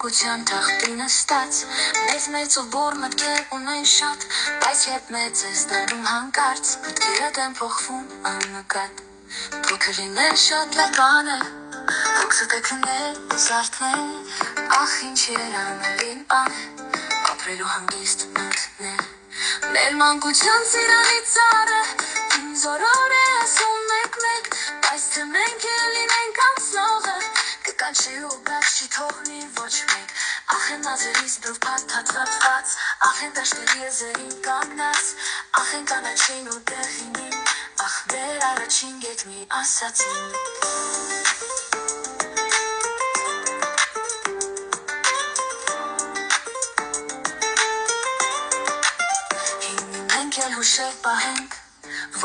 մանկության թղթի նստած մեծ ու բուռ մտքեր ունեն շատ բայց երբ մեծ ես դառնում հանկարծ մտքերդ են փոխվում աննկատ փոքր լինել շատ լավ բան է հոգսդ է քնել ու զարթնել ախ ինչ երանելին բան ապրելու հանգիստ մտքներ մեր մանկության սիրանի ծառը ինձ օրոր է ասում մեկ բայց թե մենք էլ լինենք անցնողը կկանչի ու բաց չի թողնի ոչ մեկ ախ են նազերից բրուփատ թաթվածված ախ են դաշտերի եզերին կանգնած ախ են կանաչին ու տեղինին ախ մեր առաջին գետ մի ասացին Մենք էլ հուշեր պահենք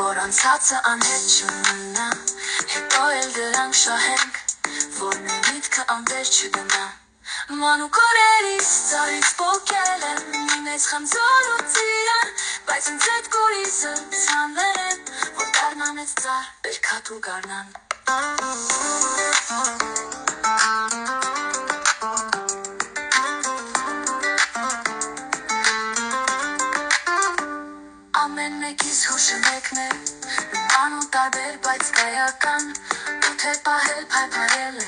որ անցածը անհետ չմնա հետո էլ դրանք շահենք որ մեր միտքը անվեր չգնա մանուկ օրերիս ծառից պոկել եմ մի մեծ խնձոր ու ծիրան բայց ինձ այդ կորիզը ցանել եմ որ դառնա մեծ ծառ բերքատ ու գարնան ամեն մեկիս հուշը մեկն է բան ու տարբեր բայց կայական ու թե պահել փայփարել է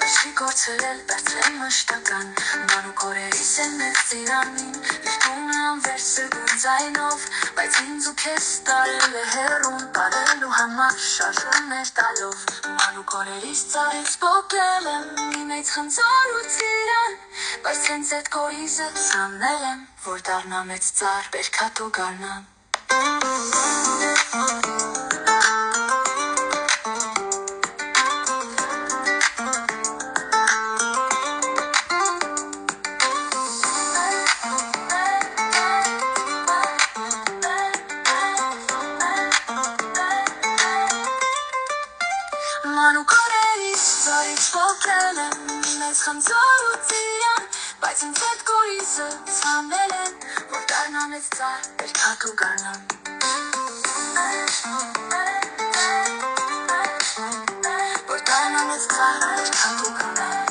չի գործել բարձրել մշտական մանուկ օրերիս են մեծ ծիրանին իր տունը անվեր սրգուն ձայնով բայց ինձ ու քեզ տարել է հեռուն բարելու համար շարժումներ տալով մանուկ օրերիս ծառից պոկել եմ մի մեծ խնձոր ու ծիրան բայց հենց այդ կորիզը ցանել եմ որ դառնա մեծ ծառ բերքատ ու գարնան Մանուկ օրերիս ծառից պոկել եմ մեծ խնձոր ու ծիրան բայց ինձ այդ կորիզը ցանել եմ որ դառնա մեծ ծառ բերքատ ու գարնան որ դառնա մեծ ծառ բերքատ ու գարնան